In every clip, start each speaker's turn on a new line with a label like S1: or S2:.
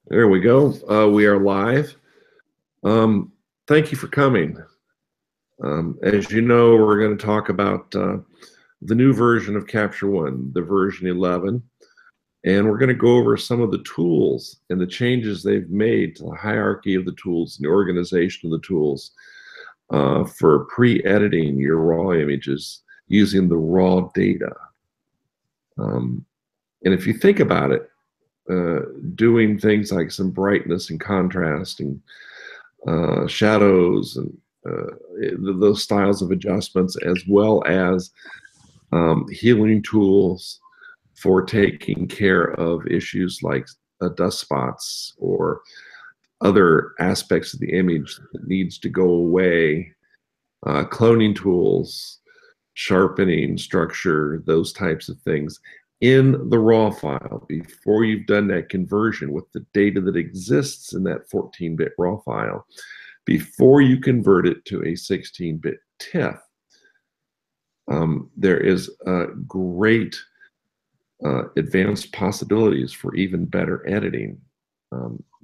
S1: There we go. We are live. Thank you for coming. As you know, we're going to talk about the new version of Capture One, the version 11, and we're going to go over some of the tools and the changes they've made to the hierarchy of the tools and the organization of the tools for pre-editing your raw images using the raw data. And if you think about it, doing things like some brightness and contrast and shadows and those styles of adjustments, as well as healing tools for taking care of issues like dust spots or other aspects of the image that needs to go away, cloning tools, sharpening, structure, those types of things in the raw file before you've done that conversion with the data that exists in that 14-bit raw file, before you convert it to a 16-bit TIFF. There is great advanced possibilities for even better editing,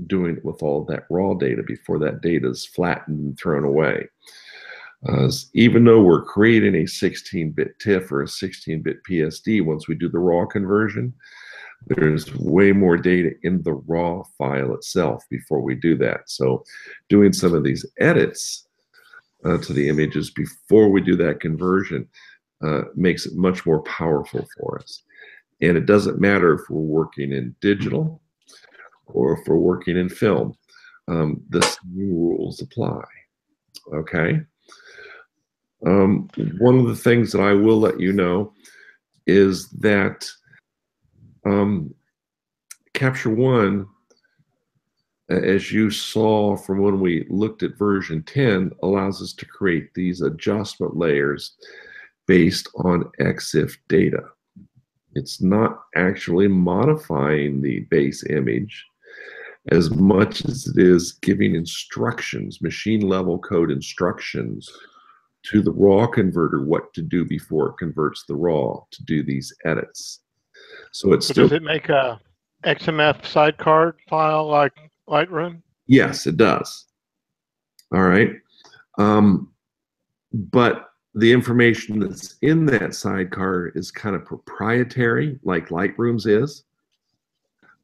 S1: doing it with all that raw data before that data is flattened and thrown away. Even though we're creating a 16-bit TIFF or a 16-bit PSD, once we do the raw conversion, there's way more data in the raw file itself before we do that. So doing some of these edits to the images before we do that conversion makes it much more powerful for us. And it doesn't matter if we're working in digital or if we're working in film. The same rules apply, okay? One of the things that I will let you know is that Capture One, as you saw from when we looked at version 10, allows us to create these adjustment layers based on EXIF data. It's not actually modifying the base image as much as it is giving instructions, machine level code instructions to the raw converter what to do before it converts the raw to do these edits. So it's still.
S2: Does it make a XMF sidecar file like Lightroom?
S1: Yes, it does. All right. But the information that's in that sidecar is kind of proprietary, like Lightroom's is.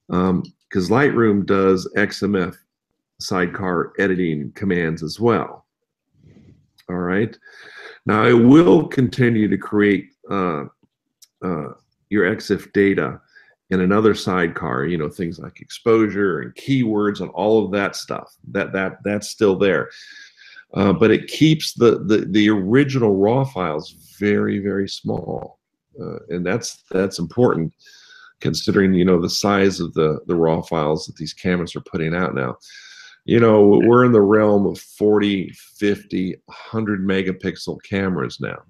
S1: Because Lightroom does XMF sidecar editing commands as well. All right. Now it will continue to create your EXIF data in another sidecar, you know, things like exposure and keywords and all of that stuff. That's still there. But it keeps the original raw files very, very small. And that's important considering, you know, the size of the raw files that these cameras are putting out now. You know, we're in the realm of 40, 50, 100 megapixel cameras now.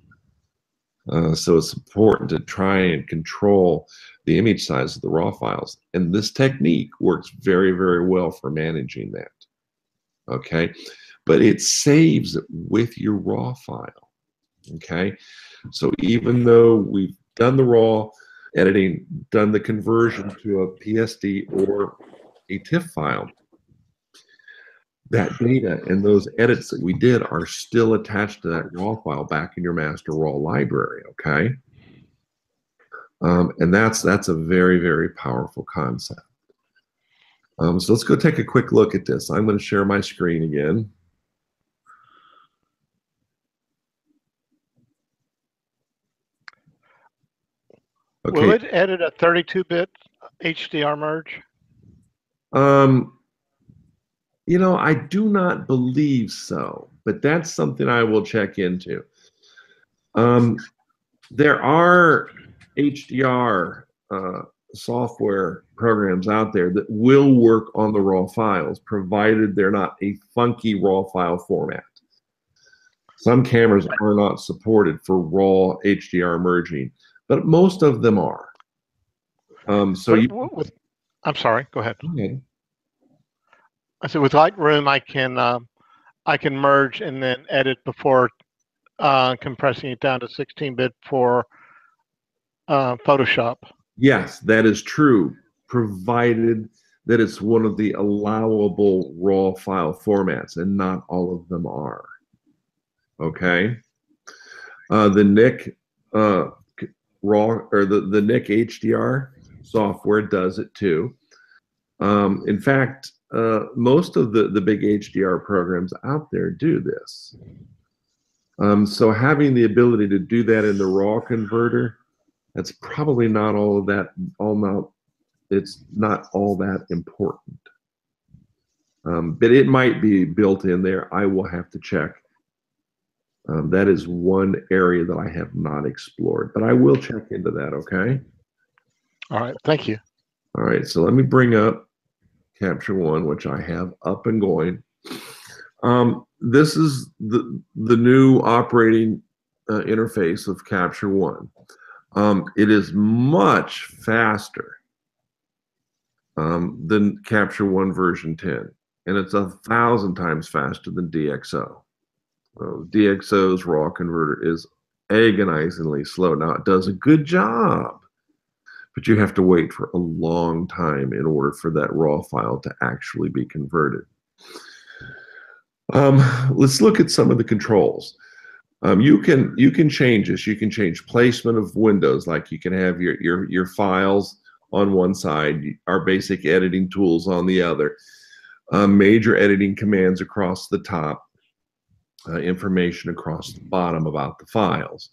S1: So it's important to try and control the image size of the raw files. And this technique works very, very well for managing that. Okay. But it saves it with your raw file. Okay. So even though we've done the raw editing, done the conversion to a PSD or a TIFF file, that data and those edits that we did are still attached to that raw file back in your master raw library, okay? And that's a very, very powerful concept. So let's go take a quick look at this. I'm going to share my screen again.
S2: Okay. Will it edit a 32-bit HDR merge?
S1: You know, I do not believe so, but that's something I will check into. There are HDR software programs out there that will work on the raw files, provided they're not a funky raw file format. Some cameras are not supported for raw HDR merging, but most of them are.
S2: I'm sorry, go ahead.
S1: Go ahead.
S2: I said with Lightroom, I can merge and then edit before compressing it down to 16-bit for Photoshop.
S1: Yes, that is true, provided that it's one of the allowable raw file formats, and not all of them are. Okay, the NIC raw, or the NIC HDR software does it too. In fact, most of the big HDR programs out there do this. So having the ability to do that in the raw converter, that's probably not all of that, it's not all that important. But it might be built in there. I will have to check. That is one area that I have not explored, but I will check into that, okay?
S2: All right, thank you.
S1: All right, so let me bring up Capture One, which I have up and going. This is the new operating interface of Capture One. It is much faster than Capture One version 10, and it's 1,000 times faster than DxO. DxO's raw converter is agonizingly slow. Now, it does a good job, but you have to wait for a long time in order for that raw file to actually be converted. Let's look at some of the controls. You can change this. You can change placement of windows, like you can have your files on one side, our basic editing tools on the other, major editing commands across the top, information across the bottom about the files,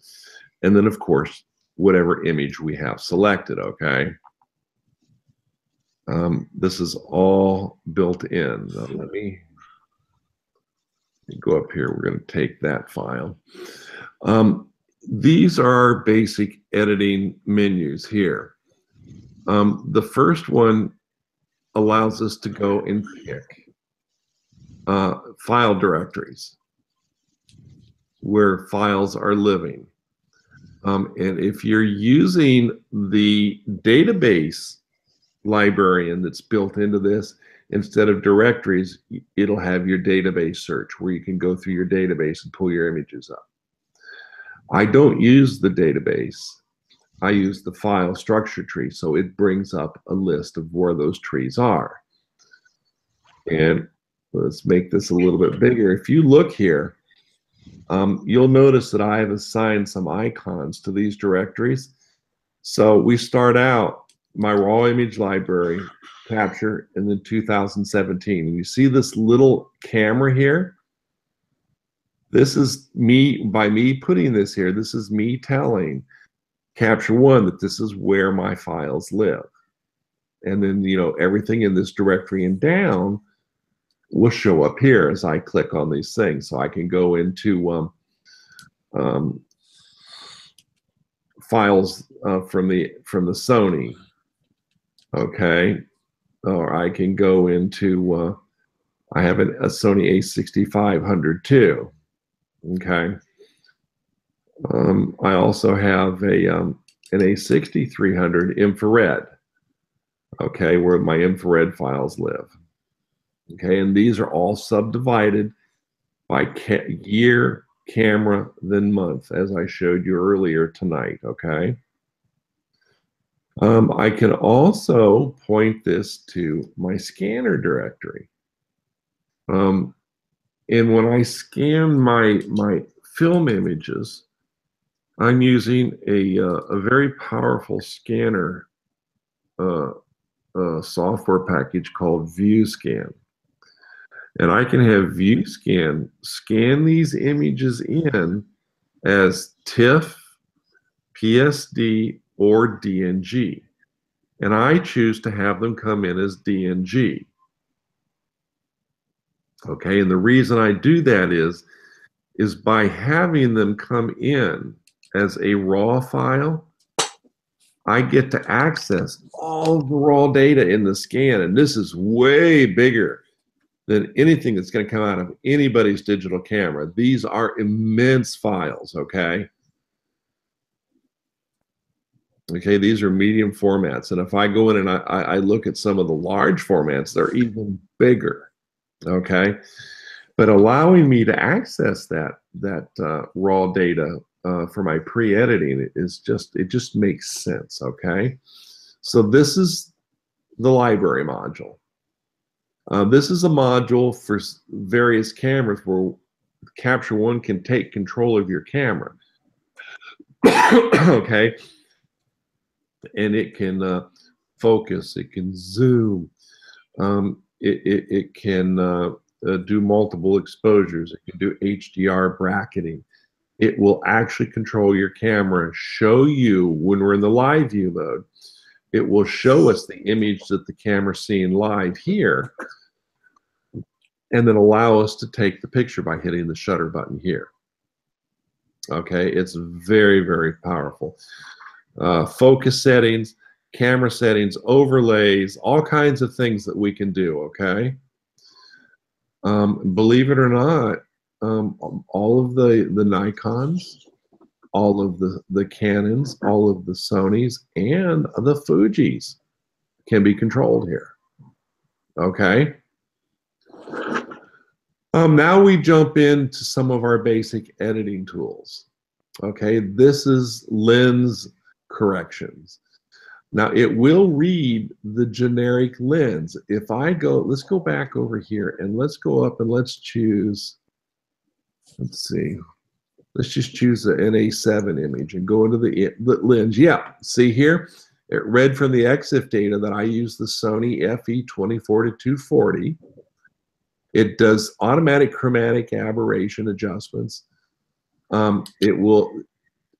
S1: and then of course whatever image we have selected. Okay, this is all built in. Let me go up here. We're going to take that file. These are basic editing menus here. The first one allows us to go and pick file directories where files are living. And if you're using the database librarian that's built into this, instead of directories, it'll have your database search where you can go through your database and pull your images up. I don't use the database. I use the file structure tree, so it brings up a list of where those trees are. And let's make this a little bit bigger. If you look here, you'll notice that I have assigned some icons to these directories. So we start out my raw image library, capture, and then 2017. And you see this little camera here? This is me, by me putting this here, this is me telling Capture One that this is where my files live. And then, you know, everything in this directory and down will show up here as I click on these things. So I can go into files from the Sony, okay, or I can go into I have a Sony A6500 too, okay. I also have an A6300 infrared, okay, where my infrared files live. Okay, and these are all subdivided by year, camera, then month, as I showed you earlier tonight, okay? I can also point this to my scanner directory. And when I scan my film images, I'm using a very powerful scanner software package called ViewScan. And I can have ViewScan scan these images in as TIFF, PSD, or DNG. And I choose to have them come in as DNG. Okay, and the reason I do that is by having them come in as a raw file, I get to access all the raw data in the scan, and this is way bigger than anything that's going to come out of anybody's digital camera. These are immense files, okay? Okay, these are medium formats, and if I go in and I look at some of the large formats, they're even bigger, okay? But allowing me to access that raw data for my pre-editing is it just makes sense, okay? So this is the library module. This is a module for various cameras where Capture One can take control of your camera. Okay, and it can focus, it can zoom, it can do multiple exposures, it can do HDR bracketing. It will actually control your camera, show you when we're in the live view mode. It will show us the image that the camera's seeing live here, and then allow us to take the picture by hitting the shutter button here. Okay, it's very, very powerful. Focus settings, camera settings, overlays, all kinds of things that we can do, okay? Believe it or not, all of the Nikons, all of the Canons, all of the Sonys, and the Fujis can be controlled here, okay? Now we jump into some of our basic editing tools. Okay, this is lens corrections. Now it will read the generic lens. If I go, let's go back over here and let's go up and let's choose, let's see, let's just choose an A7 image and go into the lens. Yeah, see here, it read from the EXIF data that I use the Sony FE24-240. It does automatic chromatic aberration adjustments. It will,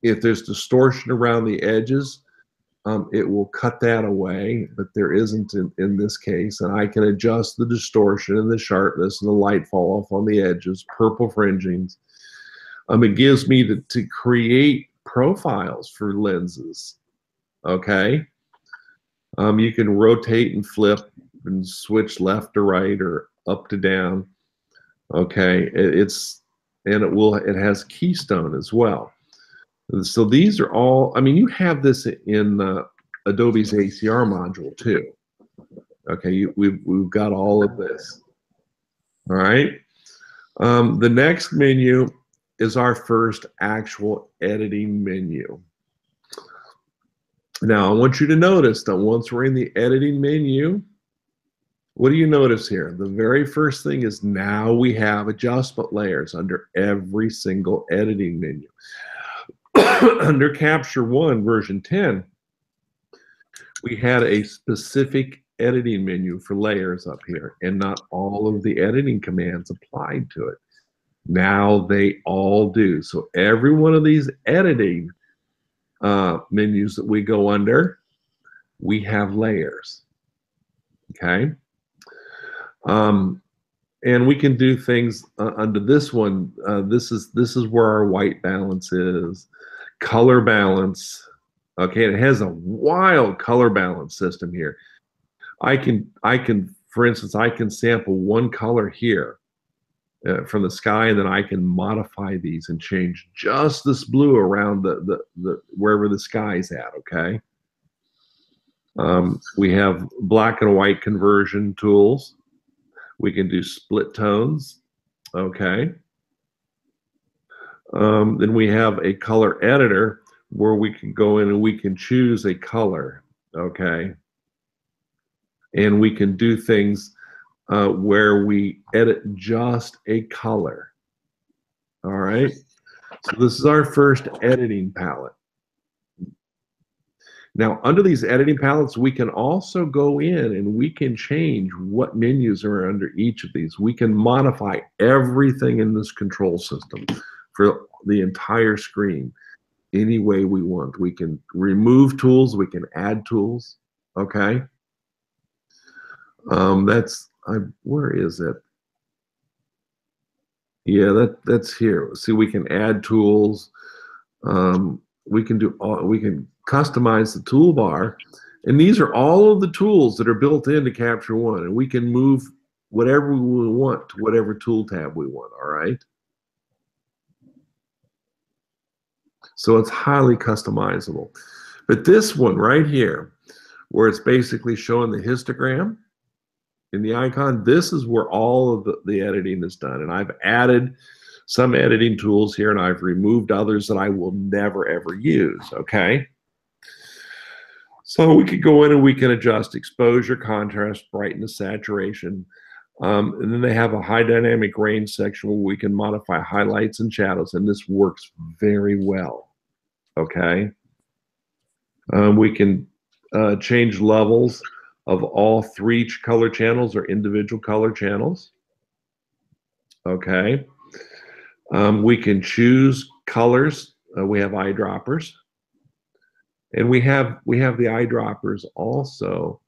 S1: if there's distortion around the edges, it will cut that away, but there isn't in this case. And I can adjust the distortion and the sharpness and the light fall off on the edges, purple fringings. It gives me to create profiles for lenses, okay? You can rotate and flip and switch left to right or up to down, okay? It has keystone as well. So these are all, I mean, you have this in Adobe's ACR module too. Okay, we've got all of this. All right. The next menu is our first actual editing menu. Now, I want you to notice that once we're in the editing menu, what do you notice here? The very first thing is now we have adjustment layers under every single editing menu. Under Capture One version 10, we had a specific editing menu for layers up here, and not all of the editing commands applied to it. Now they all do. So every one of these editing menus that we go under, we have layers. Okay. And we can do things under this one. This is where our white balance is, color balance. Okay, it has a wild color balance system here. I can, for instance, I can sample one color here from the sky, and then I can modify these and change just this blue around the wherever the sky's at. Okay. We have black and white conversion tools. We can do split tones, okay. Then we have a color editor where we can go in and we can choose a color, okay. And we can do things where we edit just a color, all right. So this is our first editing palette. Now, under these editing palettes, we can also go in and we can change what menus are under each of these. We can modify everything in this control system for the entire screen any way we want. We can remove tools, we can add tools, okay? Where is it? Yeah, that's here. See, we can add tools. We can customize the toolbar, and these are all of the tools that are built into Capture One, and we can move whatever we want to whatever tool tab we want, all right? So it's highly customizable. But this one right here, where it's basically showing the histogram in the icon, this is where all of the editing is done, and I've added some editing tools here, and I've removed others that I will never ever use, okay? So we could go in and we can adjust exposure, contrast, brightness, saturation. And then they have a high dynamic range section where we can modify highlights and shadows, and this works very well, okay? We can change levels of all 3 color channels or individual color channels, okay? We can choose colors. We have eyedroppers. And we have the eyedroppers also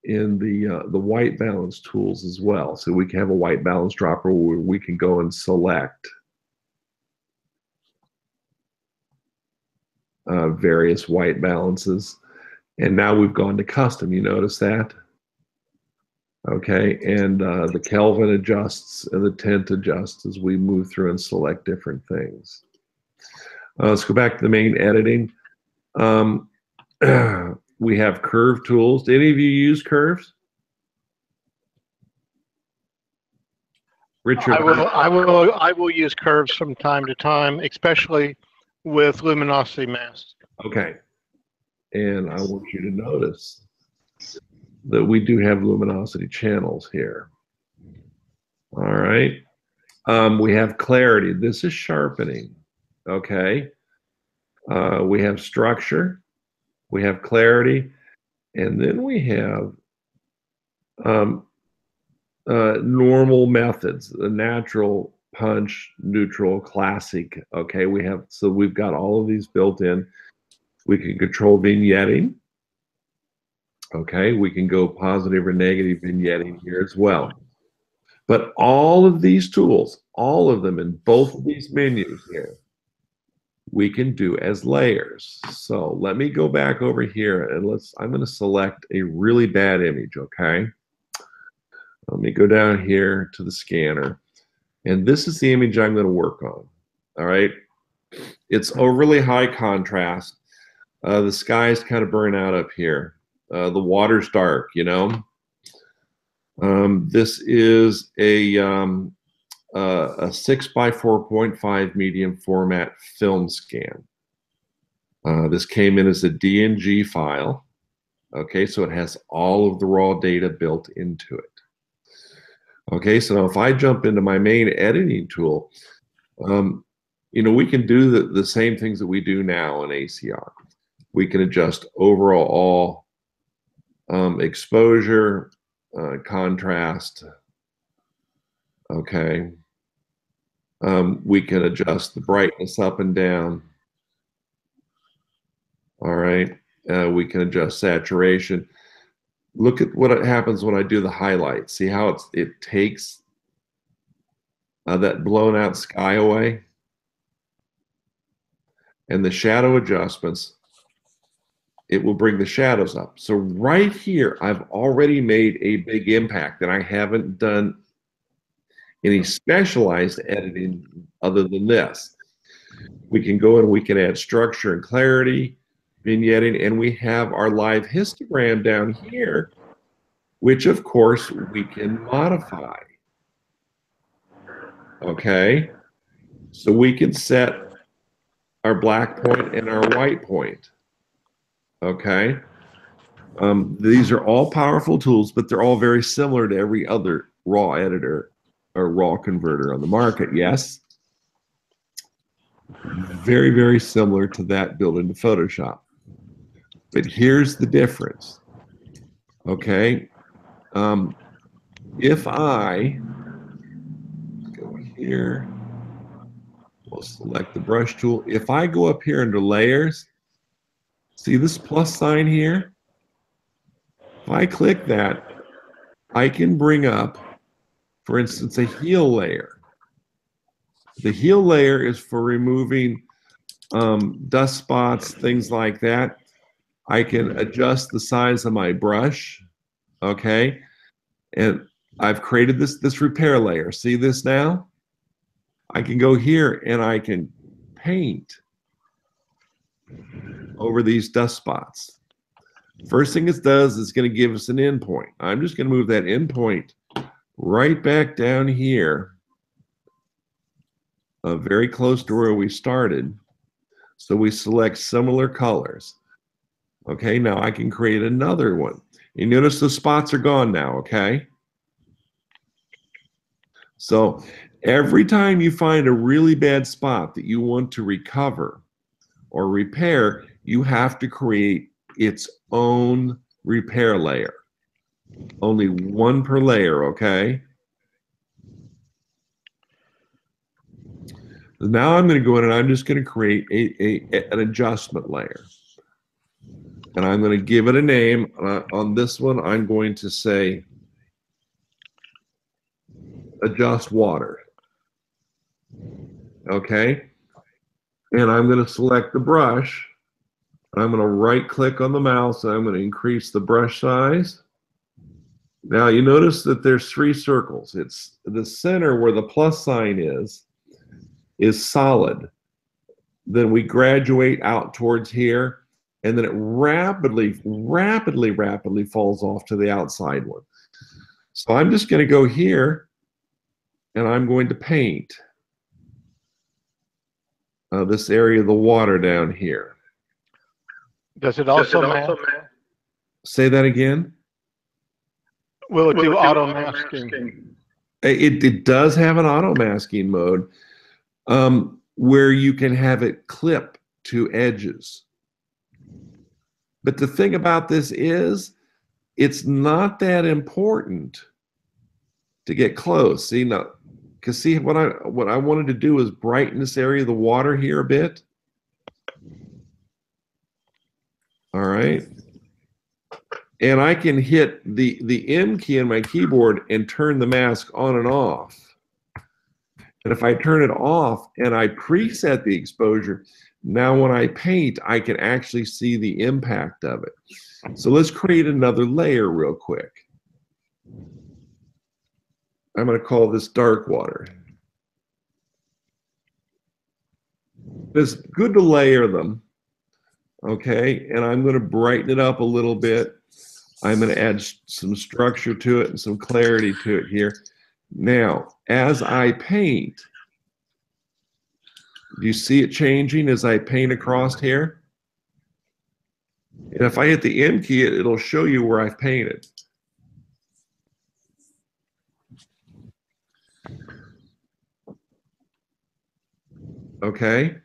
S1: in the white balance tools as well. So we can have a white balance dropper where we can go and select various white balances. And now we've gone to custom. You notice that? Okay, and the Kelvin adjusts and the tint adjusts as we move through and select different things. Let's go back to the main editing. We have curve tools. Do any of you use curves? Richard?
S2: I will use curves from time to time, especially with luminosity masks.
S1: Okay. And I want you to notice that we do have luminosity channels here. All right. We have clarity. This is sharpening. Okay. We have structure. We have clarity. And then we have normal methods, the natural, punch, neutral, classic. Okay. So we've got all of these built in. We can control vignetting. Okay, we can go positive or negative vignetting here as well. But all of these tools, all of them in both of these menus here, we can do as layers. So let me go back over here and I'm going to select a really bad image, okay? Let me go down here to the scanner. And this is the image I'm going to work on, all right? It's overly high contrast. The sky's kind of burnt out up here. The water's dark, you know. This is a 6 by 4.5 medium format film scan. This came in as a DNG file. Okay, so it has all of the raw data built into it. Okay, so now if I jump into my main editing tool, you know, we can do the same things that we do now in ACR. We can adjust overall exposure, contrast. Okay. We can adjust the brightness up and down. All right. We can adjust saturation. Look at what happens when I do the highlights. See how it takes that blown out sky away? And the shadow adjustments, it will bring the shadows up. So right here, I've already made a big impact, and I haven't done any specialized editing other than this. We can go and we can add structure and clarity, vignetting, and we have our live histogram down here, which of course we can modify. Okay, so we can set our black point and our white point. Okay, these are all powerful tools, but they're all very similar to every other raw editor or raw converter on the market. Yes, very, very similar to that built into Photoshop. But here's the difference. Okay, if I go here, we'll select the brush tool. If I go up here under layers, see this plus sign here? If I click that, I can bring up, for instance, a heel layer. The heel layer is for removing dust spots, things like that. I can adjust the size of my brush, okay? And I've created this repair layer. See this now? I can go here and I can paint over these dust spots. First thing it does is going to give us an endpoint. I'm just going to move that endpoint right back down here, very close to where we started. So we select similar colors. Okay, now I can create another one. You notice the spots are gone now, okay? So every time you find a really bad spot that you want to recover or repair, you have to create its own repair layer. Only one per layer, okay? Now I'm going to go in and I'm just going to create an adjustment layer. And I'm going to give it a name. On this one, I'm going to say adjust water. Okay? And I'm going to select the brush. I'm going to right click on the mouse and I'm going to increase the brush size. Now you notice that there's 3 circles. It's the center where the plus sign is solid. Then we graduate out towards here, and then it rapidly falls off to the outside one. So I'm just going to go here, and I'm going to paint this area of the water down here.
S2: Does it also mask?
S1: Say that again?
S2: Will it do auto masking?
S1: It does have an auto masking mode where you can have it clip to edges. But the thing about this is, it's not that important to get close. See now, because see what I wanted to do is brighten this area of the water here a bit. All right. And I can hit the M key on my keyboard and turn the mask on and off. And if I turn it off and I preset the exposure, now when I paint, I can actually see the impact of it. So let's create another layer real quick. I'm going to call this dark water. It's good to layer them, okay? And I'm going to brighten it up a little bit. I'm going to add some structure to it and some clarity to it here. Now, as I paint, do you see it changing as I paint across here? And if I hit the M key, it'll show you where I've painted. Okay?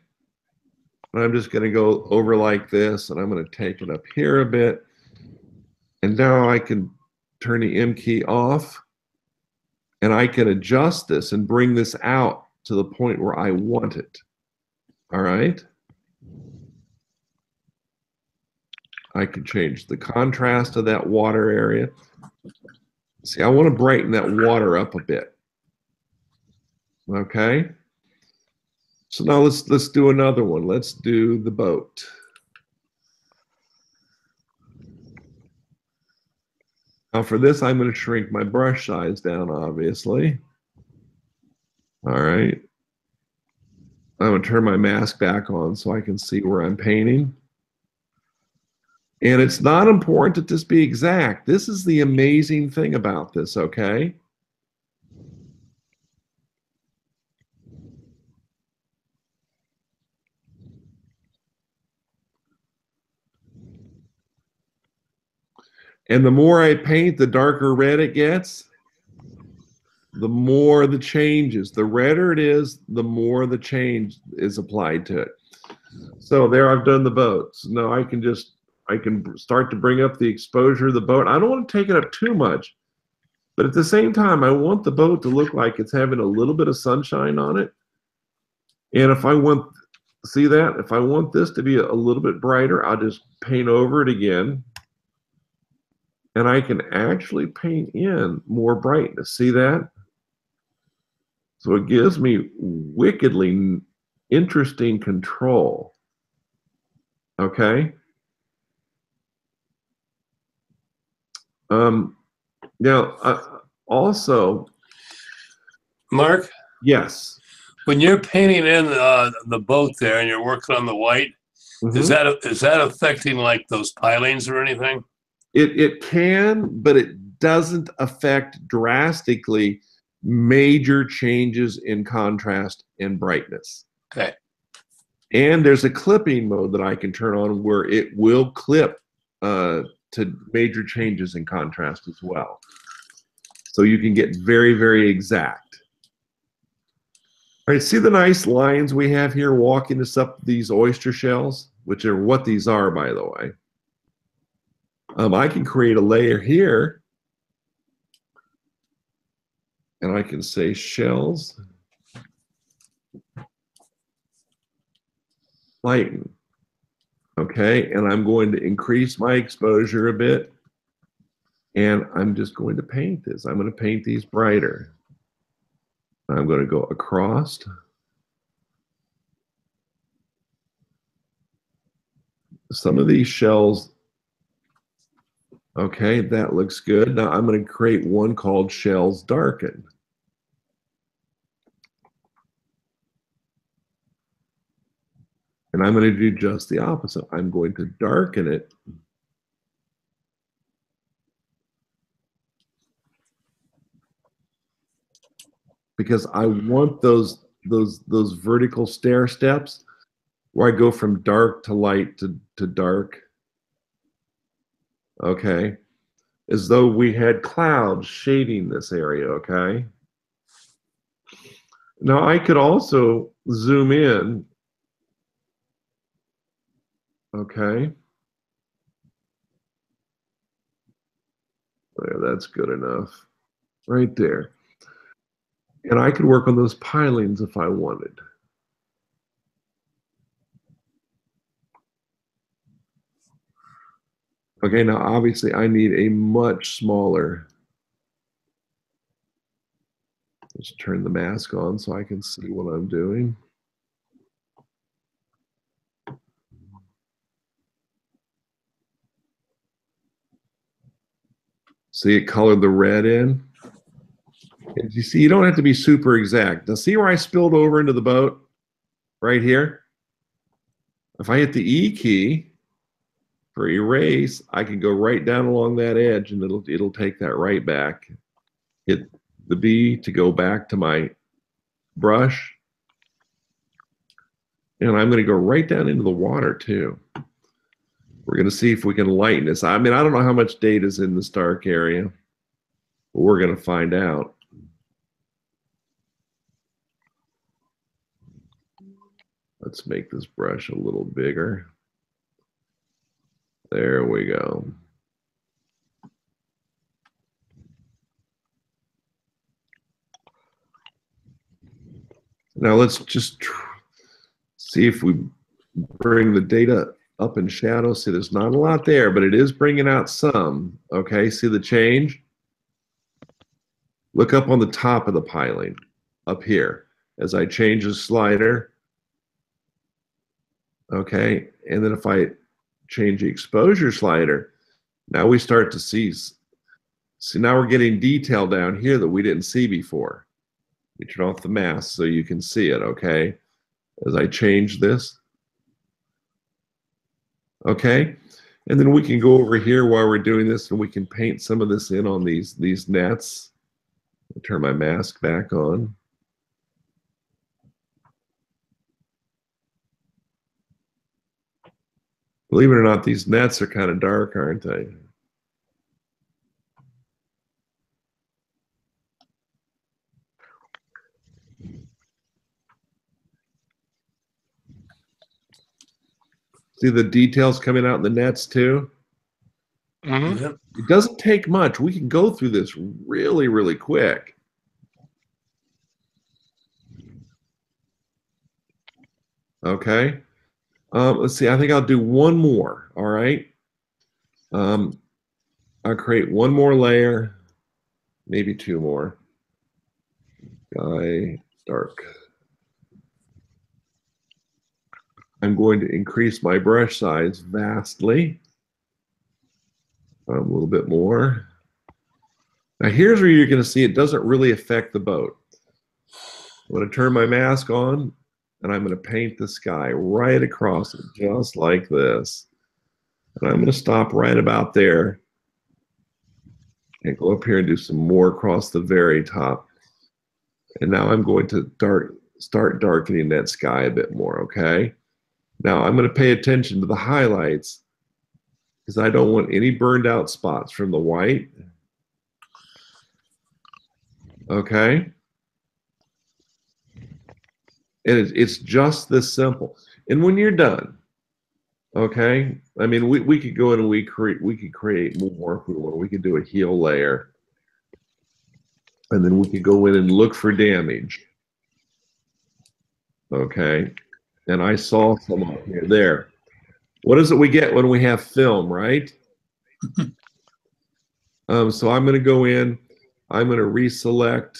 S1: And I'm just going to go over like this, and I'm going to take it up here a bit. And now I can turn the M key off, and I can adjust this and bring this out to the point where I want it. All right? I can change the contrast of that water area. See, I want to brighten that water up a bit. Okay? So now let's do another one. Let's do the boat. Now for this, I'm going to shrink my brush size down, obviously. All right. I'm going to turn my mask back on so I can see where I'm painting. And it's not important that this be exact. This is the amazing thing about this, okay? And the more I paint, the darker red it gets, the more the changes. The redder it is, the more the change is applied to it. So there I've done the boats. Now I can start to bring up the exposure of the boat. I don't want to take it up too much, but at the same time, I want the boat to look like it's having a little bit of sunshine on it. And if I want, see that? If I want this to be a little bit brighter, I'll just paint over it again. And I can actually paint in more brightness. See that? So it gives me wickedly interesting control. Okay? Now, also...
S3: Mark?
S1: Yes.
S3: When you're painting in the boat there and you're working on the white, is that affecting like those pilings or anything?
S1: It can, but it doesn't affect drastically major changes in contrast and brightness.
S3: Okay.
S1: And there's a clipping mode that I can turn on where it will clip to major changes in contrast as well. So you can get very, very exact. All right, see the nice lines we have here walking us up these oyster shells, which are what these are, by the way. I can create a layer here, and I can say shells, lighten. Okay, and I'm going to increase my exposure a bit, and I'm just going to paint this. I'm going to paint these brighter. I'm going to go across. Some of these shells, okay, that looks good. Now I'm going to create one called Shells Darken. And I'm going to do just the opposite. I'm going to darken it. Because I want those vertical stair steps where I go from dark to light to dark. Okay. As though we had clouds shading this area, okay? Now I could also zoom in. Okay. There, that's good enough. Right there. And I could work on those pilings if I wanted. Okay, now obviously I need a much smaller. Let's turn the mask on so I can see what I'm doing. See it colored the red in? And you see, you don't have to be super exact. Now see where I spilled over into the boat? Right here? If I hit the E key for erase, I can go right down along that edge and it'll take that right back. Hit the B to go back to my brush. And I'm going to go right down into the water too. We're going to see if we can lighten this. I mean, I don't know how much data is in this dark area, but we're going to find out. Let's make this brush a little bigger. There we go. Now let's just see if we bring the data up in shadow. See, there's not a lot there, but it is bringing out some. Okay, see the change? Look up on the top of the piling, up here, as I change the slider. Okay, and then if I change the exposure slider, now we start to see now we're getting detail down here that we didn't see before. We turn off the mask so you can see it, okay? As I change this. Okay, and then we can go over here while we're doing this and we can paint some of this in on these nets. I'll turn my mask back on. Believe it or not, these nets are kind of dark, aren't they? See the details coming out in the nets too?
S2: Mm-hmm.
S3: Yep.
S1: It doesn't take much. We can go through this really, really quick. Okay. Let's see. I think I'll do one more. All right. I'll create one more layer, maybe two more. Sky dark. I'm going to increase my brush size vastly. A little bit more. Now here's where you're going to see it doesn't really affect the boat. I'm going to turn my mask on and I'm going to paint the sky right across it, just like this. And I'm going to stop right about there and go up here and do some more across the very top. And now I'm going to start darkening that sky a bit more, okay? Now I'm going to pay attention to the highlights because I don't want any burned out spots from the white. Okay? And it's just this simple. And when you're done, okay, I mean, we could go in and we could create more if we want. We could do a heal layer, and then we could go in and look for damage. Okay, and I saw some up here. There. What is it we get when we have film, right? So I'm going to go in. I'm going to reselect.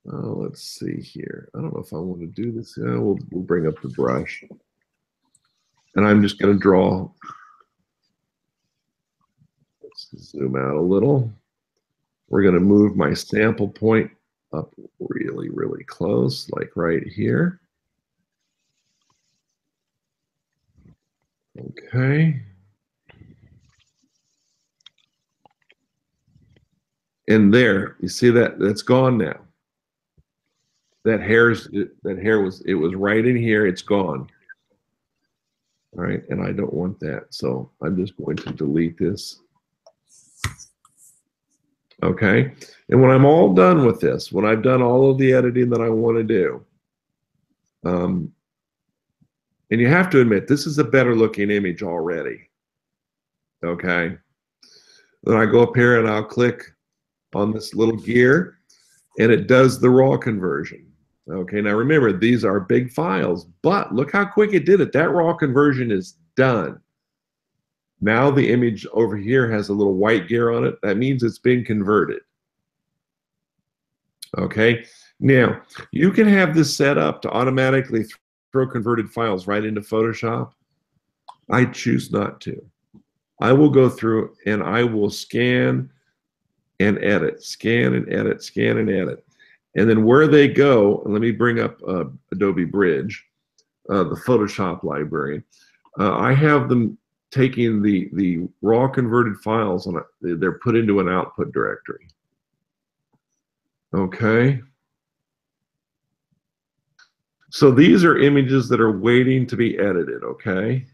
S1: Let's see here. I don't know if I want to do this. Yeah, we'll bring up the brush. And I'm just going to draw. Let's zoom out a little. We're going to move my sample point up really, really close, like right here. Okay. And there, you see that? That's gone now. That hair was right in here. It's gone. All right, and I don't want that, so I'm just going to delete this. Okay, and when I'm all done with this, when I've done all of the editing that I want to do, and you have to admit, this is a better looking image already. Okay, then I go up here and I'll click on this little gear, and it does the raw conversion. Okay, now remember, these are big files, but look how quick it did it. That raw conversion is done. Now the image over here has a little white gear on it. That means it's been converted. Okay, now you can have this set up to automatically throw converted files right into Photoshop. I choose not to. I will go through and I will scan and edit, scan and edit, scan and edit. And then where they go, let me bring up Adobe Bridge, the Photoshop library. I have them taking the raw converted files, and they're put into an output directory. Okay. So these are images that are waiting to be edited, okay?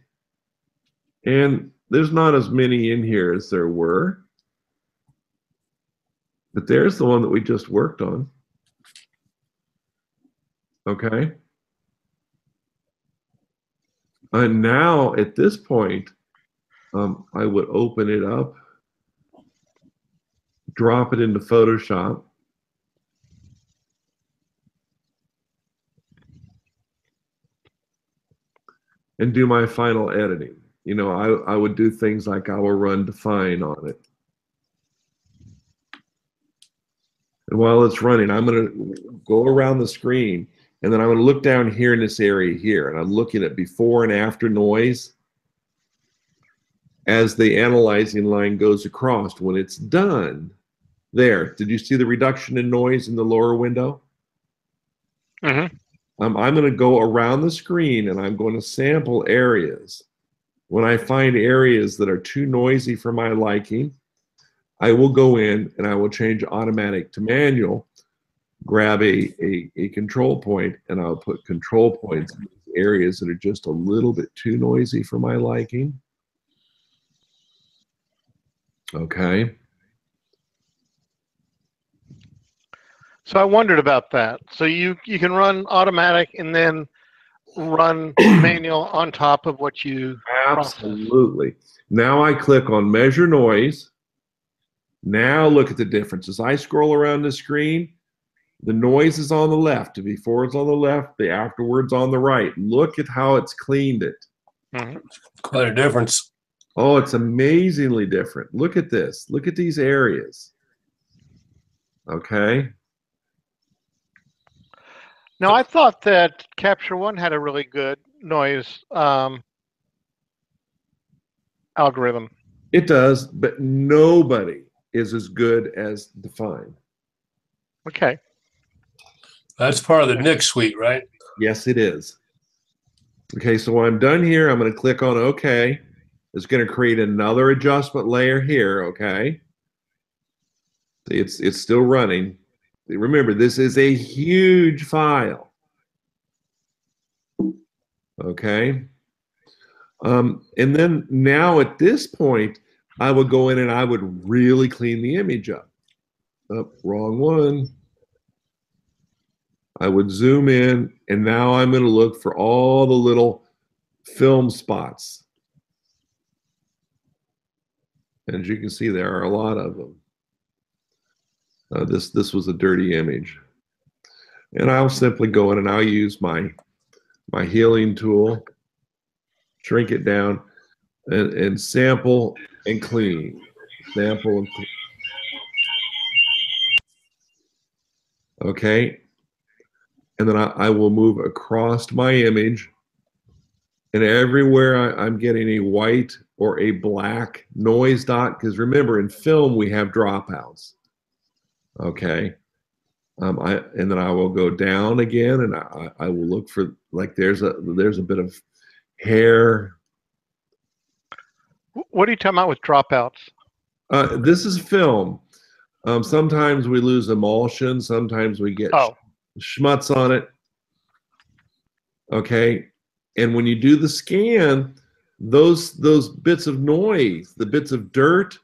S1: And there's not as many in here as there were. But there's the one that we just worked on. Okay. And now at this point, I would open it up, drop it into Photoshop. And do my final editing. You know, I would do things like I will run define on it. And while it's running, I'm going to go around the screen, and then I'm going to look down here in this area here, and I'm looking at before and after noise as the analyzing line goes across. When it's done, there, did you see the reduction in noise in the lower window?
S2: Mm-hmm.
S1: I'm going to go around the screen, and I'm going to sample areas. When I find areas that are too noisy for my liking, I will go in and I will change automatic to manual, grab a control point, and I'll put control points in areas that are just a little bit too noisy for my liking. Okay.
S2: So I wondered about that. So you can run automatic and then run manual on top of what you
S1: Absolutely. Process. Now I click on measure noise. Now look at the difference. As I scroll around the screen, the noise is on the left. Before it's on the left, the afterwards on the right. Look at how it's cleaned it.
S2: Mm-hmm.
S3: Quite a difference.
S1: Oh, it's amazingly different. Look at this. Look at these areas. Okay.
S2: Now, I thought that Capture One had a really good noise algorithm.
S1: It does, but nobody is as good as Define.
S2: Okay.
S3: That's part of the Nick suite, right?
S1: Yes, it is. Okay, so when I'm done here, I'm going to click on OK. It's going to create another adjustment layer here, okay? It's still running. Remember, this is a huge file. Okay? And then now at this point, I would go in and I would really clean the image up. Oh, wrong one. I would zoom in, and now I'm going to look for all the little film spots. And as you can see, there are a lot of them. This was a dirty image. And I'll simply go in and I'll use my healing tool, shrink it down, and sample and clean. Sample and clean. Okay. And then I will move across my image. And everywhere I'm getting a white or a black noise dot, because remember, in film, we have dropouts. Okay. And then I will go down again, and I will look for, like, there's a bit of hair.
S2: What are you talking about with dropouts?
S1: This is film. Sometimes we lose emulsion. Sometimes we get schmutz on it. Okay. And when you do the scan, those bits of noise, the bits of dirt,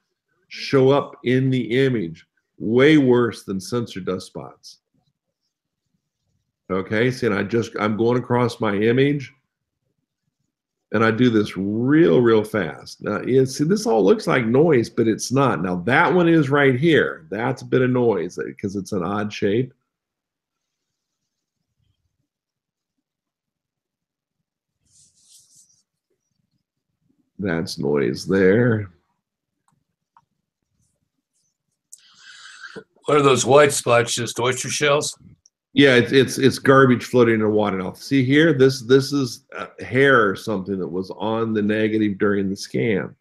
S1: show up in the image way worse than sensor dust spots. Okay, see, and I'm going across my image, and I do this real fast. Now, see, this all looks like noise, but it's not. Now, that one is right here. That's a bit of noise because it's an odd shape. That's noise there.
S3: What are those white spots? Just oyster shells?
S1: Yeah, it's garbage floating in the water. Now, see here, this is hair or something that was on the negative during the scan.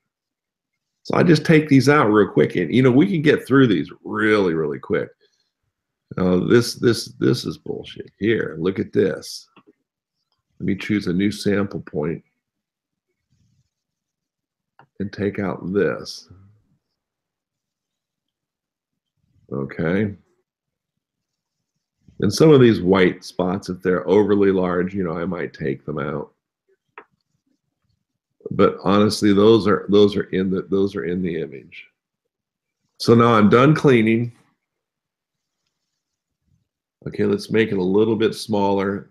S1: So I just take these out real quick, and we can get through these really quick. This is bullshit. Here, look at this. Let me choose a new sample point and take out this. Okay. And some of these white spots, if they're overly large, I might take them out. But honestly, those are in the image. So now I'm done cleaning. Okay, let's make it a little bit smaller.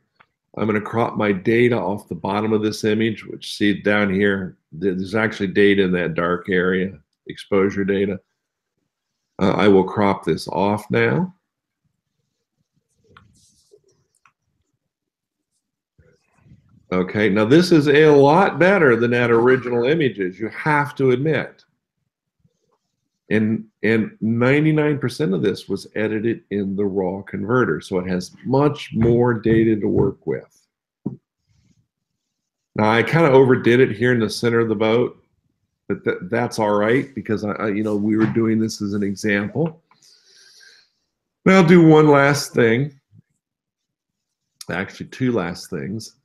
S1: I'm going to crop my data off the bottom of this image, which, see down here, there's actually data in that dark area, exposure data. I will crop this off now. Okay, now this is a lot better than that original images, you have to admit. And 99% of this was edited in the raw converter, so it has much more data to work with. Now I kind of overdid it here in the center of the boat, but that's all right, because we were doing this as an example. Now I'll do one last thing. Actually, two last things.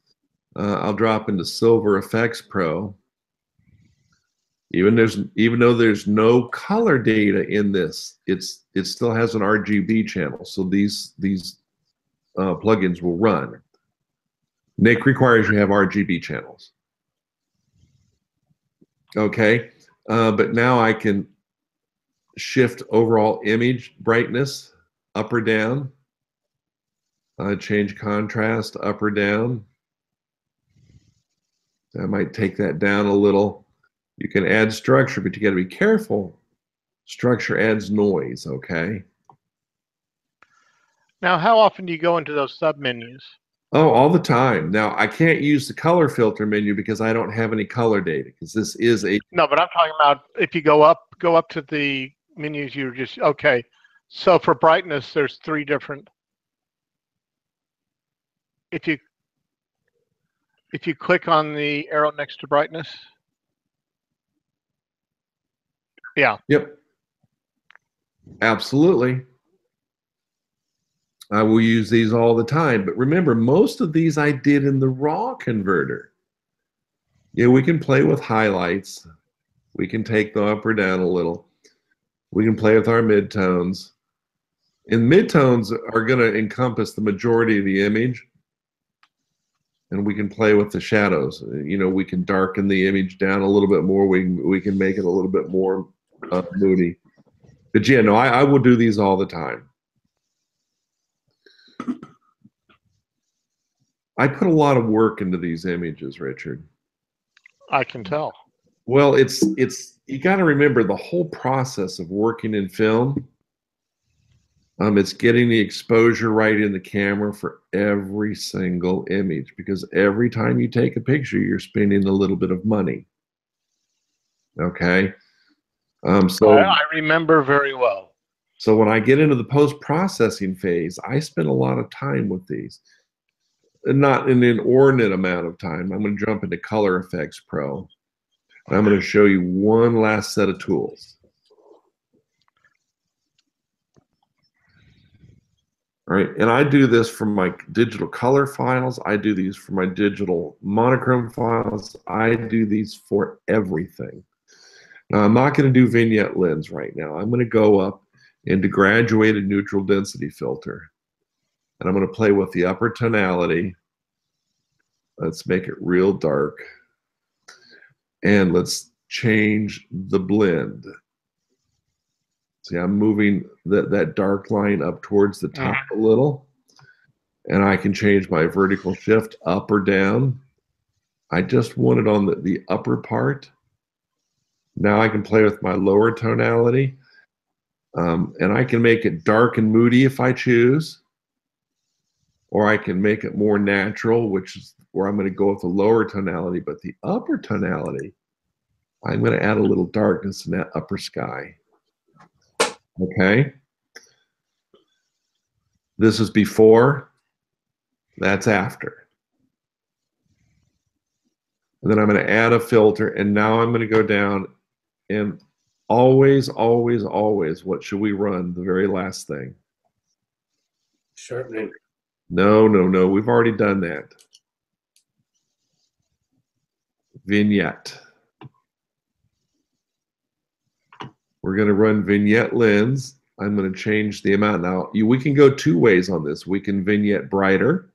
S1: I'll drop into Silver Effects Pro. Even though there's no color data in this, it still has an RGB channel, so these plugins will run. Nick requires you have RGB channels. Okay, but now I can shift overall image brightness up or down. Change contrast up or down. I might take that down a little. You can add structure, but you got to be careful. Structure adds noise, okay?
S2: Now, how often do you go into those submenus?
S1: Oh, all the time. Now, I can't use the color filter menu because I don't have any color data, because this is a...
S2: No, but I'm talking about if you go up to the menus, you're just, okay. So for brightness, there's 3 different. If you click on the arrow next to brightness. Yeah.
S1: Yep. Absolutely. I will use these all the time. But remember, most of these I did in the raw converter. Yeah, we can play with highlights. We can take them up or down a little. We can play with our midtones. And midtones are going to encompass the majority of the image. And we can play with the shadows. We can darken the image down a little bit more. We can make it a little bit more moody. But yeah, no, I will do these all the time. I put a lot of work into these images, Richard.
S2: I can tell.
S1: Well, it's you got to remember the whole process of working in film. It's getting the exposure right in the camera for every single image, because every time you take a picture, you're spending a little bit of money. Okay. So
S2: I remember very well.
S1: So when I get into the post-processing phase, I spend a lot of time with these. Not an inordinate amount of time. I'm going to jump into Color Effects Pro. And I'm going to show you one last set of tools. All right, and I do this for my digital color files. I do these for my digital monochrome files. I do these for everything. Now, I'm not going to do vignette lens right now. I'm going to go up into graduated neutral density filter. And I'm going to play with the upper tonality. Let's make it real dark. And let's change the blend. See, I'm moving that dark line up towards the top a little. And I can change my vertical shift up or down. I just want it on the upper part. Now I can play with my lower tonality. And I can make it dark and moody if I choose. Or I can make it more natural, which is where I'm going to go with the lower tonality. But the upper tonality, I'm going to add a little darkness in that upper sky. Okay. This is before. That's after. And then I'm going to add a filter. And now I'm going to go down and always, always, always, what should we run? The very last thing.
S3: Sharpening.
S1: No, no, no. We've already done that. Vignette. We're going to run vignette lens. I'm going to change the amount. Now, we can go two ways on this. We can vignette brighter,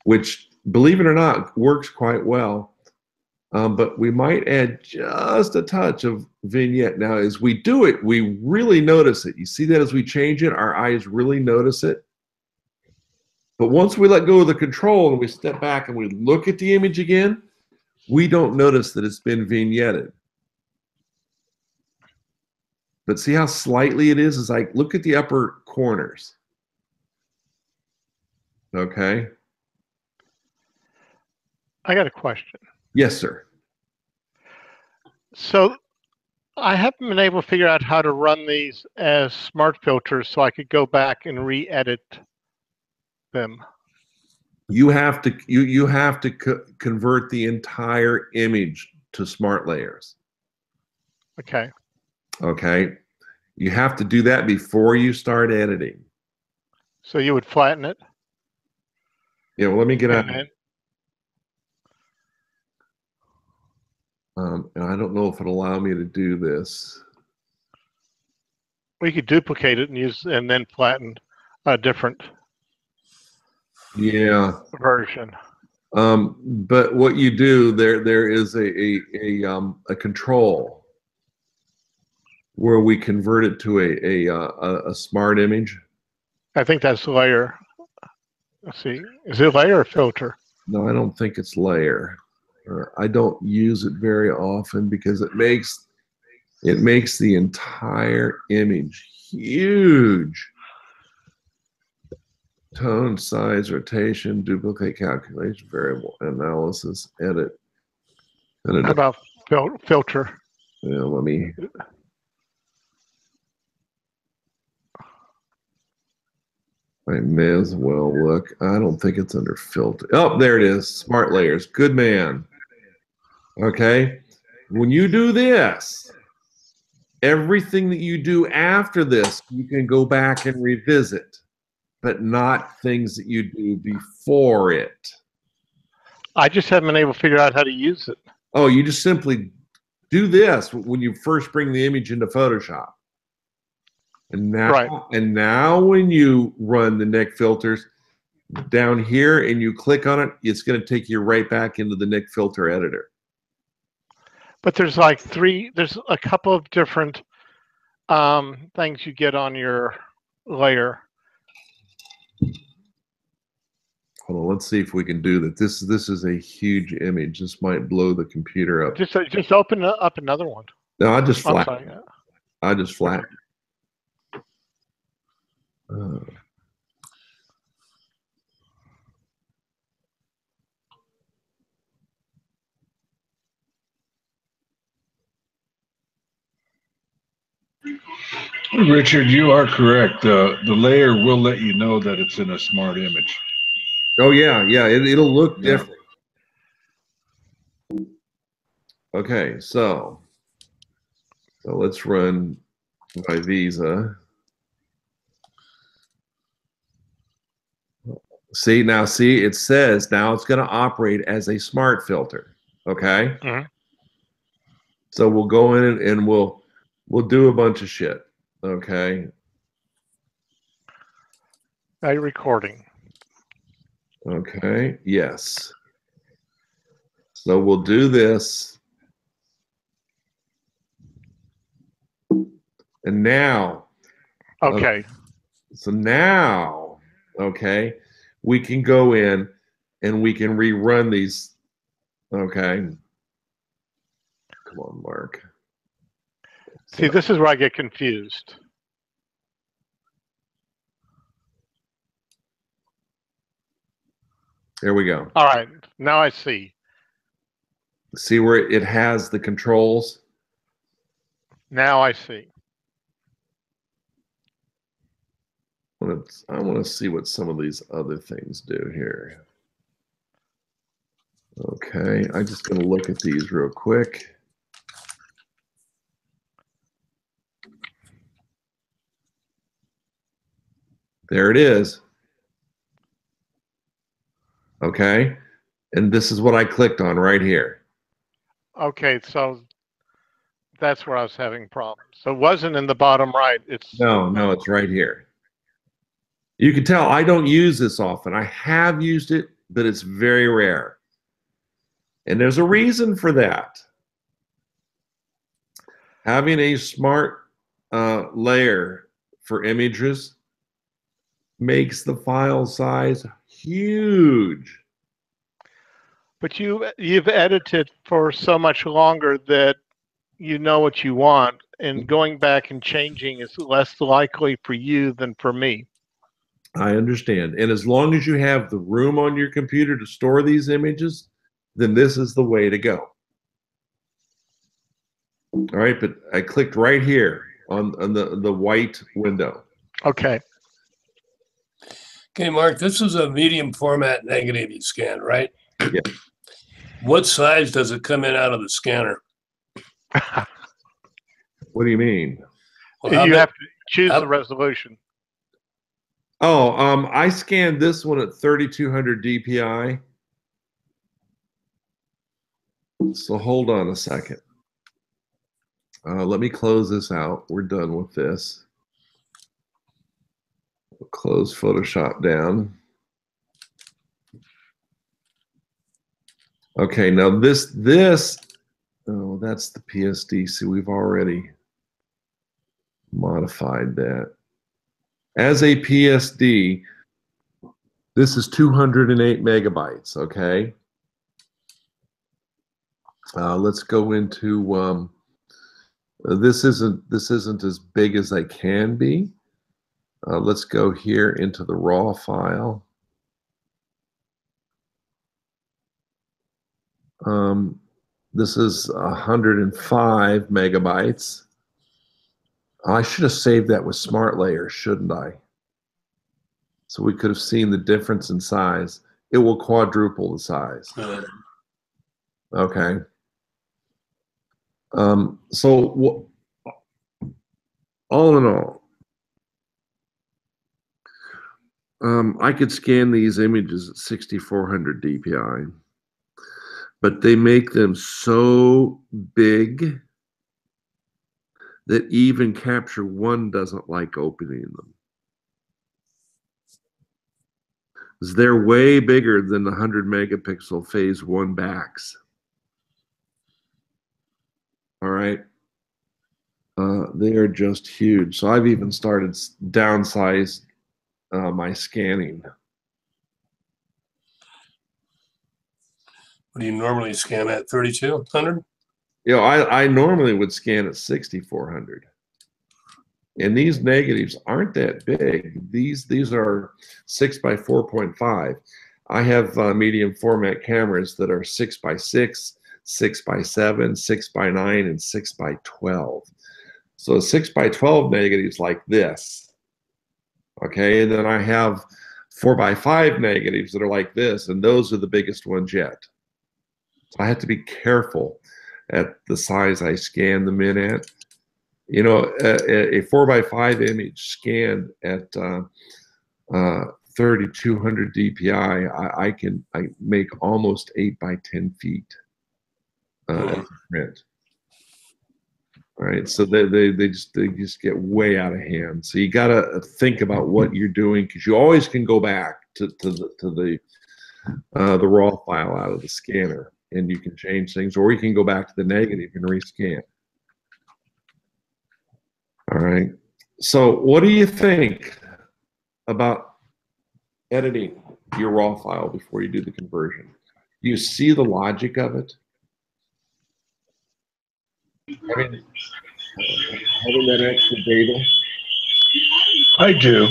S1: which, believe it or not, works quite well. But we might add just a touch of vignette. Now, as we do it, we really notice it. You see that as we change it, our eyes really notice it. But once we let go of the control and we step back and we look at the image again, we don't notice that it's been vignetted. But see how slightly it is? It's like, look at the upper corners. Okay.
S2: I got a question.
S1: Yes, sir.
S2: So I haven't been able to figure out how to run these as smart filters so I could go back and re-edit them.
S1: You have to convert the entire image to smart layers.
S2: Okay.
S1: Okay. You have to do that before you start editing.
S2: So you would flatten it?
S1: Yeah, well, let me get out. And I don't know if it'll allow me to do this.
S2: We could duplicate it and use and then flatten a different version.
S1: But what you do there is a control where we convert it to a smart image.
S2: I think that's layer. Let's see. Is it layer or filter?
S1: No, I don't think it's layer. I don't use it very often because it makes the entire image huge. Tone, size, rotation, duplicate, calculation, variable, analysis, edit.
S2: How about filter?
S1: Yeah, let me. I may as well look. I don't think it's under filter. Oh, there it is. Smart layers. Good man. Okay. When you do this, everything that you do after this, you can go back and revisit, but not things that you do before it.
S2: I just haven't been able to figure out how to use it.
S1: Oh, you just simply do this when you first bring the image into Photoshop. And now when you run the Nick filters down here and you click on it, it's going to take you right back into the Nick filter editor.
S2: But there's there's a couple of different things you get on your layer.
S1: Hold on, let's see if we can do that. This is a huge image. This might blow the computer up.
S2: Just open up another one.
S1: No, I just
S2: I'm
S1: flat.
S2: sorry.
S1: I just flat.
S4: Richard, you are correct. The layer will let you know that it's in a smart image.
S1: Oh yeah, yeah. It'll look
S4: Yeah.
S1: different. Okay, so let's run my Visa. See, it says now it's going to operate as a smart filter. Okay.
S2: Mhm.
S1: So we'll go in and we'll do a bunch of shit. Okay.
S2: Are you recording?
S1: Okay. Yes. So we'll do this. And now.
S2: Okay.
S1: So now, okay, we can go in and we can rerun these. Okay. Come on, Mark.
S2: See, this is where I get confused.
S1: There we go.
S2: All right. Now I see.
S1: See where it has the controls?
S2: Now I see.
S1: I want to see what some of these other things do here. Okay, I'm just going to look at these real quick. There it is. Okay, and this is what I clicked on right here.
S2: Okay, so that's where I was having problems. So it wasn't in the bottom right. It's
S1: No, it's right here. You can tell I don't use this often. I have used it, but it's very rare. And there's a reason for that. Having a smart layer for images makes the file size huge.
S2: But you've edited for so much longer that you know what you want, and going back and changing is less likely for you than for me.
S1: I understand. And as long as you have the room on your computer to store these images, then this is the way to go. All right, but I clicked right here on the white window.
S2: Okay.
S3: Okay, Mark, this is a medium format negative you scan, right?
S1: Yeah.
S3: What size does it come in out of the scanner?
S1: What do you mean?
S3: Well,
S2: You have to choose the resolution.
S1: Oh, I scanned this one at 3200 DPI. So hold on a second. Let me close this out. We're done with this. We'll close Photoshop down. Okay, now this, oh, that's the PSD. See, we've already modified that. As a PSD, this is 208 megabytes, okay? Let's go into, this isn't as big as I can be. Let's go here into the raw file. This is 105 megabytes. I should have saved that with Smart Layer, shouldn't I? So we could have seen the difference in size. It will quadruple the size. Okay. So all in all, I could scan these images at 6400 DPI, but they make them so big that even Capture One doesn't like opening them. They're way bigger than the 100 megapixel phase 1 backs. All right. They are just huge. So I've even started downsized my scanning.
S3: What do you normally scan at? 3200?
S1: You know, I normally would scan at 6400. And these negatives aren't that big. These are 6 by 4.5. I have medium format cameras that are 6 by 6, 6 by 7, 6 by 9, and 6 by 12. So 6 by 12 negatives like this. Okay, and then I have 4 by 5 negatives that are like this, and those are the biggest ones yet. So I have to be careful at the size I scan them in at. You know, a 4 by 5 image scanned at 3200 DPI, I make almost 8 by 10 feet as a print. All right, so they just get way out of hand. So you got to think about what you're doing, because you always can go back to the raw file out of the scanner, and you can change things, or you can go back to the negative and rescan. All right. So what do you think about editing your raw file before you do the conversion? Do you see the logic of it? Having that extra data?
S4: I do.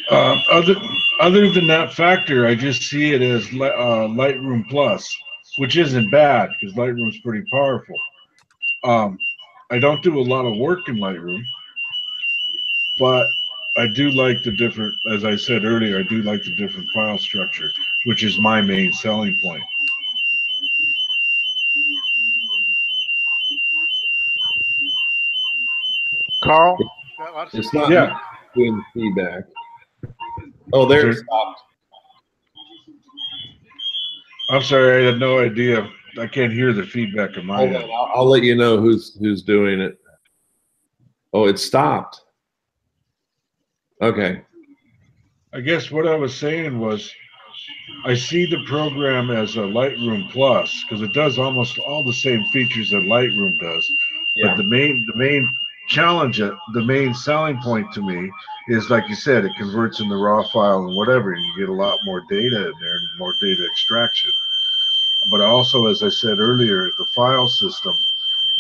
S4: Other than that factor, I just see it as Lightroom Plus, which isn't bad because Lightroom's pretty powerful. I don't do a lot of work in Lightroom, but I do like the different, as I said earlier, I do like the different file structure, which is my main selling point.
S2: Carl?
S1: It's not
S4: Yeah.
S1: doing feedback. Oh, there it stopped.
S4: I'm sorry, I had no idea. I can't hear the feedback on my
S1: Hold
S4: end.
S1: on, I'll let you know who's doing it. Oh, it stopped. Okay.
S4: I guess what I was saying was I see the program as a Lightroom Plus because it does almost all the same features that Lightroom does.
S1: Yeah.
S4: But the main challenge, the main selling point to me is, like you said, it converts in the raw file and whatever, and you get a lot more data in there and more data extraction. But also, as I said earlier, the file system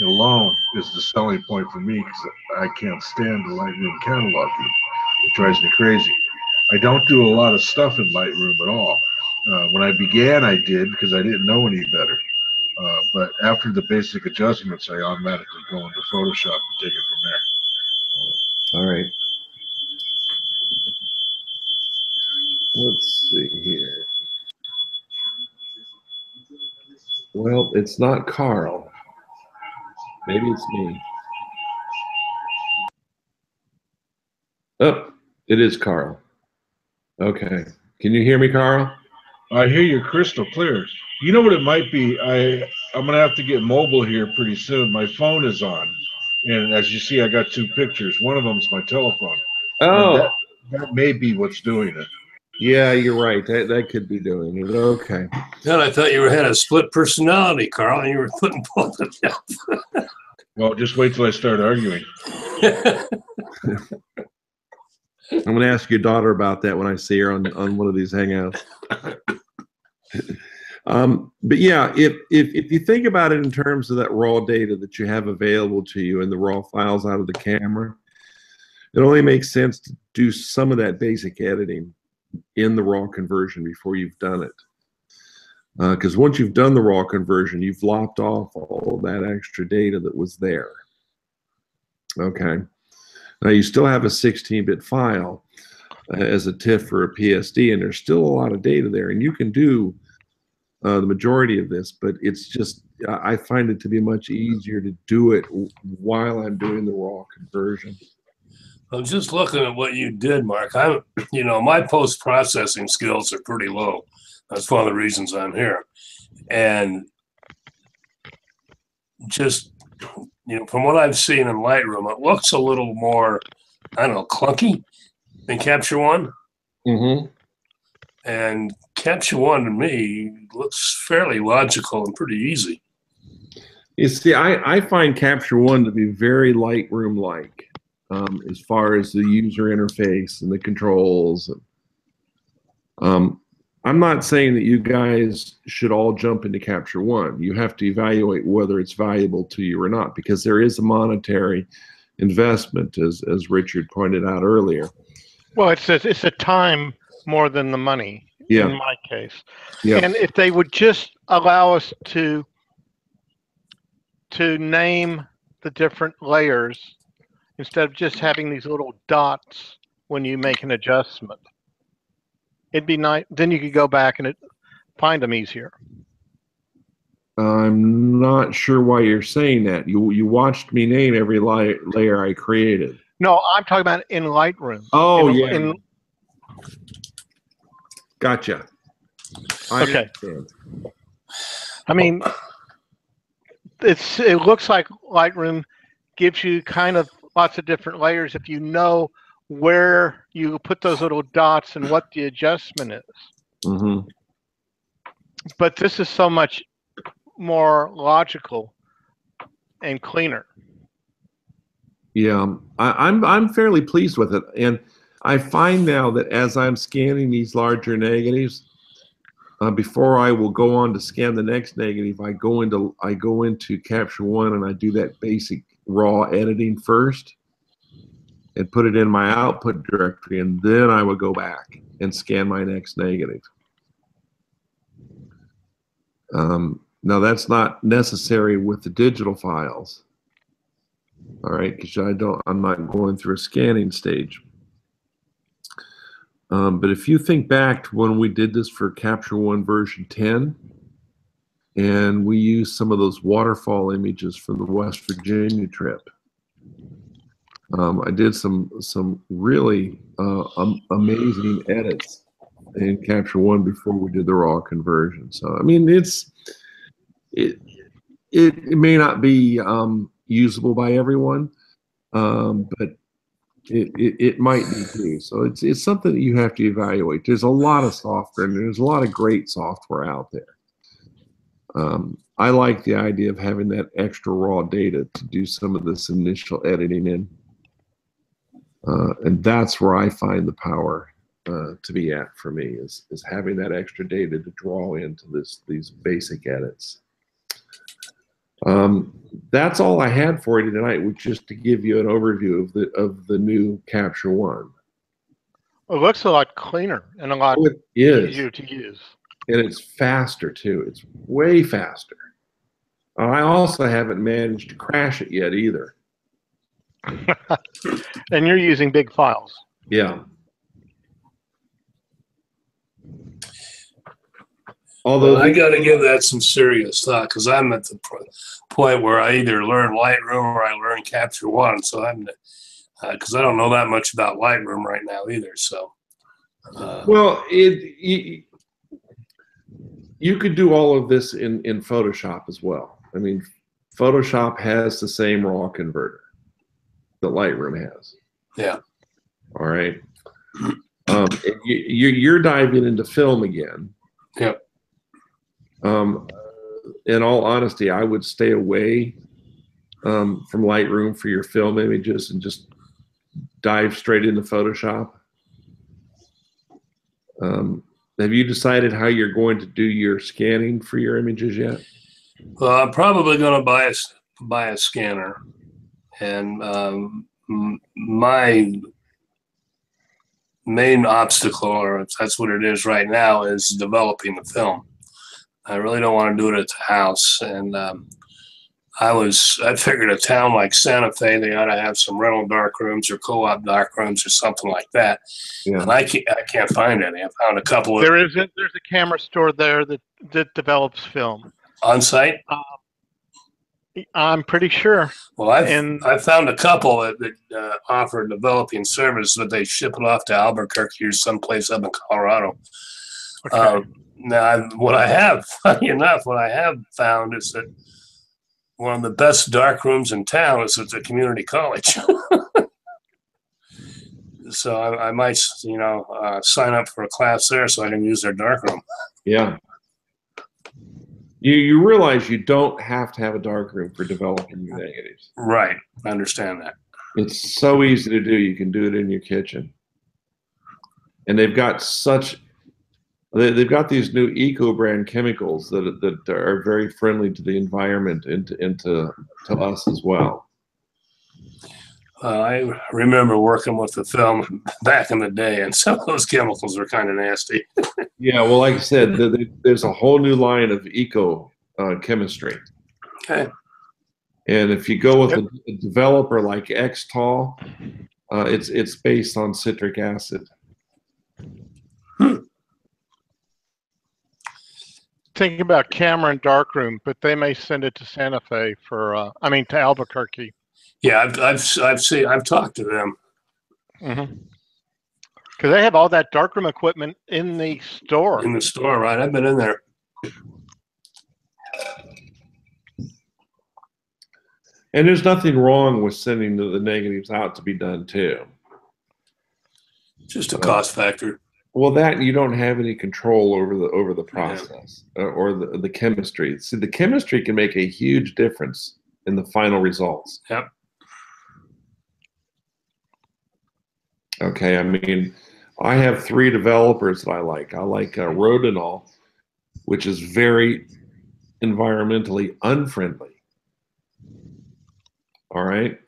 S4: alone is the selling point for me because I can't stand the Lightroom cataloging. It drives me crazy. I don't do a lot of stuff in Lightroom at all. When I began, I did because I didn't know any better. But after the basic adjustments, I automatically go into Photoshop and take it from there.
S1: All right. Let's see here. Well, it's not Carl. Maybe it's me. Oh, it is Carl. Okay. Can you hear me, Carl?
S4: I hear you crystal clear. You know what it might be? I'm gonna have to get mobile here pretty soon. My phone is on, and as you see, I got two pictures. One of them's my telephone.
S1: Oh,
S4: And that may be what's doing it.
S1: yeah, you're right. That could be doing it. Okay.
S3: Then I thought you had a split personality, Carl, and you were putting both of them.
S4: Well, just wait till I start arguing.
S1: I'm going to ask your daughter about that when I see her on one of these hangouts. But yeah, if you think about it in terms of that raw data that you have available to you and the raw files out of the camera, it only makes sense to do some of that basic editing in the raw conversion before you've done it. Because once you've done the raw conversion, you've lopped off all of that extra data that was there. Okay. Now you still have a 16-bit file as a TIFF or a PSD, and there's still a lot of data there, and you can do the majority of this, but it's just, I find it to be much easier to do it while I'm doing the raw conversion.
S3: I'm just looking at what you did, Mark. My post-processing skills are pretty low. That's one of the reasons I'm here. And just, from what I've seen in Lightroom, it looks a little more, I don't know, clunky than Capture One.
S1: Mm-hmm.
S3: And Capture One to me looks fairly logical and pretty easy.
S1: You see, I find Capture One to be very Lightroom-like as far as the user interface and the controls. I'm not saying that you guys should all jump into Capture One. You have to evaluate whether it's valuable to you or not, because there is a monetary investment, as Richard pointed out earlier.
S2: Well, it's a time more than the money
S1: Yeah.
S2: in my case.
S1: Yeah.
S2: And if they would just allow us to name the different layers instead of just having these little dots when you make an adjustment, it'd be nice. Then you could go back and find them easier.
S1: I'm not sure why you're saying that. You watched me name every layer I created.
S2: No, I'm talking about in Lightroom.
S1: Oh, yeah. Gotcha.
S2: Okay. I mean, it looks like Lightroom gives you kind of lots of different layers if you know where you put those little dots and what the adjustment is.
S1: Mm-hmm.
S2: But this is so much more logical and cleaner.
S1: Yeah, I'm fairly pleased with it, and I find now that as I'm scanning these larger negatives, before I will go on to scan the next negative, I go into Capture One and I do that basic raw editing first, and put it in my output directory, and then I will go back and scan my next negative. Now that's not necessary with the digital files. All right, because I'm not going through a scanning stage. But if you think back to when we did this for Capture One version 10, and we used some of those waterfall images from the West Virginia trip, I did some really amazing edits in Capture One before we did the raw conversion. So I mean, it may not be usable by everyone, but it might be too. So it's something that you have to evaluate. There's a lot of software, and there's a lot of great software out there. I like the idea of having that extra raw data to do some of this initial editing in, and that's where I find the power to be at for me, is having that extra data to draw into these basic edits. That's all I had for you tonight, was just to give you an overview of the new Capture One.
S2: It looks a lot cleaner and a lot easier to use.
S1: And it's faster too. It's way faster. I also haven't managed to crash it yet either.
S2: And you're using big files.
S1: Yeah. Although
S3: I got to give that some serious thought, because I'm at the point where I either learn Lightroom or I learn Capture One. So I'm, because I don't know that much about Lightroom right now either. So,
S1: well, you could do all of this in Photoshop as well. I mean, Photoshop has the same raw converter that Lightroom has.
S3: Yeah.
S1: All right. You're diving into film again.
S3: Yep.
S1: In all honesty, I would stay away from Lightroom for your film images and just dive straight into Photoshop. Have you decided how you're going to do your scanning for your images yet?
S3: Well, I'm probably going to buy a scanner, and my main obstacle, or if that's what it is right now, is developing the film. I really don't want to do it at the house, and I figured a town like Santa Fe, they ought to have some rental dark rooms or co-op dark rooms or something like that. Yeah. And I can't find any. I found a couple of.
S2: There's a camera store there that develops film
S3: on site.
S2: I'm pretty sure.
S3: Well, I found a couple that offer developing service, but they ship it off to Albuquerque or someplace up in Colorado. Okay. Now, funny enough, what I have found is that one of the best dark rooms in town is at the community college. So I might, sign up for a class there so I can use their dark room.
S1: Yeah. You realize you don't have to have a dark room for developing your negatives.
S3: Right. I understand that.
S1: It's so easy to do. You can do it in your kitchen. And they've got such They've got these new eco-brand chemicals that are very friendly to the environment and to us as well.
S3: I remember working with the film back in the day, and some of those chemicals are kind of nasty.
S1: Yeah, well, like I said, there's a whole new line of eco chemistry.
S3: Okay.
S1: And if you go with a developer like Xtol, it's based on citric acid.
S2: Thinking about camera and darkroom, but they may send it to Santa Fe for, I mean, to Albuquerque.
S3: Yeah, I've talked to them.
S2: Because they have all that darkroom equipment in the store.
S3: In the store, right? I've been in there.
S1: And there's nothing wrong with sending the negatives out to be done too.
S3: Just a cost factor.
S1: Well, that you don't have any control over the process or the chemistry. See, the chemistry can make a huge difference in the final results.
S3: Yep.
S1: Okay, I mean, I have 3 developers that I like. I like Rodinal, which is very environmentally unfriendly. All right,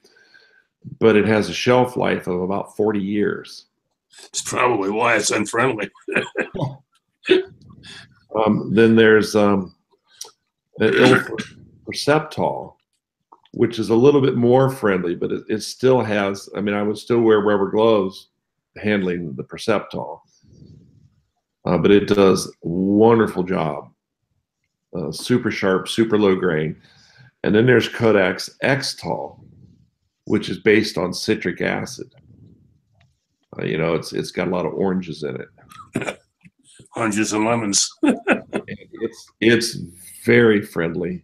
S1: but it has a shelf life of about 40 years.
S3: It's probably why it's unfriendly.
S1: Then there's Perceptol, which is a little bit more friendly, but it still has, I mean, I would still wear rubber gloves handling the Perceptol, but it does a wonderful job. Super sharp, super low grain. And then there's Kodak's Xtol, which is based on citric acid. You know, it's got a lot of oranges in it.
S3: Oranges and lemons.
S1: It's very friendly,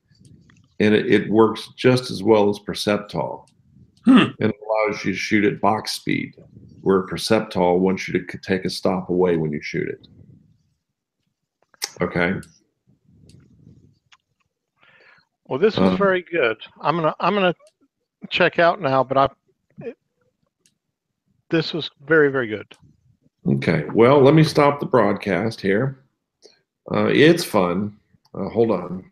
S1: and it works just as well as Perceptol. And it allows you to shoot at box speed, where Perceptol wants you to take a stop away when you shoot it. Okay.
S2: Well, this was very good. I'm gonna check out now, but this was very, very good.
S1: Okay. Well, let me stop the broadcast here. It's fun. Hold on.